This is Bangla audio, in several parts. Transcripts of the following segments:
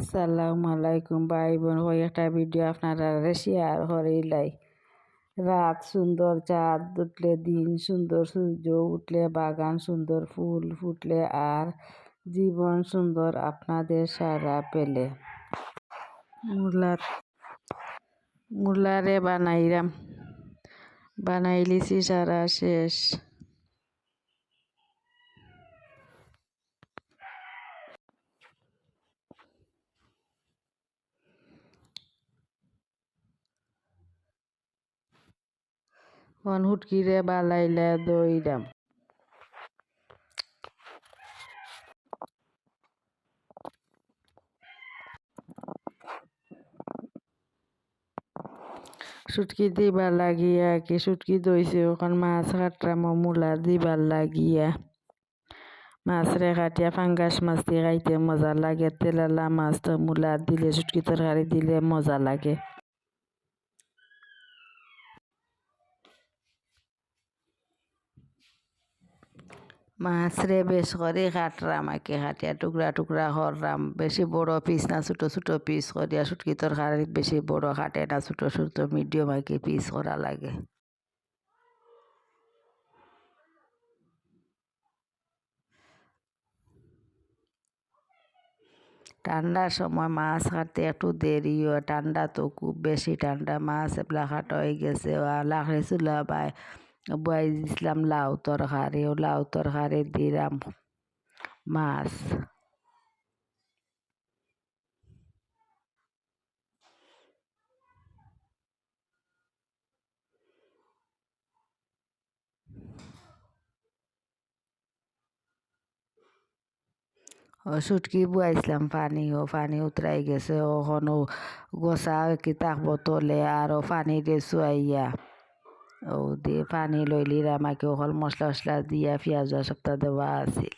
আসসালামু আলাইকুম ভাই বোন, ওই একটা ভিডিও আপনারা শেয়ার করিলাই। রাত সুন্দর, চাঁদ উঠলে দিন সুন্দর, সূর্য উঠলে বাগান সুন্দর, ফুল ফুটলে আর জীবন সুন্দর আপনাদের সারা পেলে। মুলারে বানাইলিছি সারা শেষ। হুটকিরে বালাইলে দইরাম। সুটকি দিবার লাগিয়া কি সুটকি দইছে, ওখান মাছ কাটরাম মূলা দিবার লাগিয়া। মাছ রে কাটিয়া ফাঙ্গাস মাছ দিয়ে খাইতে মজা লাগে। তেলালা মাছ তো মূলা দিলে, সুটকি তরকারি দিলে মজা লাগে। মাছ রে বেশ করে কাটরাম, কাটিয়া টুকরা টুকরা কররাম। বেশি বড় পিস না, ছোটো ছোটো পিস করিয়া। সুটকি তরকারি বেশি বড় কাটে না, ছোটো ছোটো মিডিয়াম পিস করা লাগে। ঠান্ডার সময় মাছ কাটতে একটু দেরি হয়। ঠান্ডা তো খুব বেশি ঠান্ডা, মাছ এবলা কাটা হয়ে গেছে। লাকড়ি চুলা বয়াই দিছিলাম লাউ তরকারি, লাউ তরকারি দিলাম মাছ। সুটকি বুয়াইছিলাম পানি উতরাই গেছে। ওখানো গোসা কি তাকবো তলে, আরও পানি দিয়ে চুয়াইয়া ও দিয়ে পানি লইলিরাম। ওখান মশলা টসলা দিয়া পেঁয়াজ সপ্তাহ দেওয়া আছিল।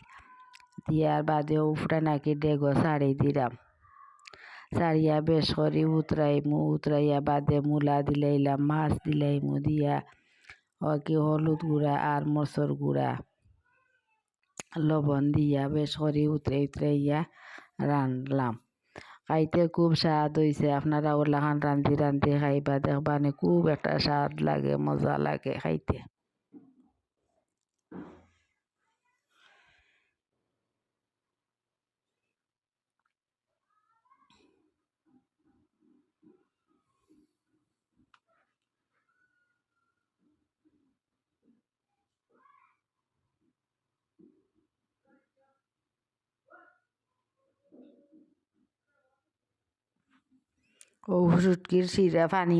দিয়ার বাদে উফরা নাকি ডেগো ছাড়ি দিলাম। ছাড়িয়া বেশ করে উতরাইয়া বাদে মূলা দিলাইলাম, মাছ দিলাইমু। দিয়া হলুদ গুঁড়া আর মরচর গুঁড়া লবণ দিয়া বেশ করে উতরাইয়া রানলাম। খাইতে খুব স্বাদ হয়েছে। আপনারা ওলাখান রান্ধি খাইবা, দেখবানে খুব একটা স্বাদ লাগে, মজা লাগে খাইতে। সুটকির শিরা পানি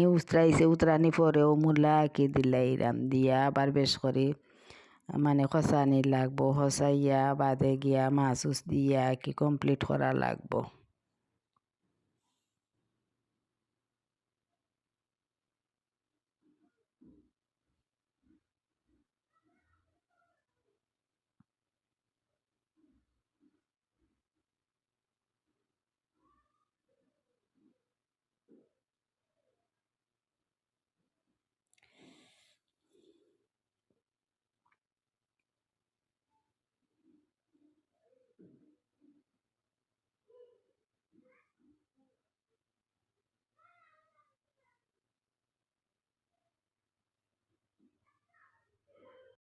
উতরানি পরেও মূলা দিলাইরাম। দিয়া আবার বেশ করে খসানি লাগবো। খসাইয়া বাদে গিয়া মাছ দিয়া কমপ্লিট করা লাগবো।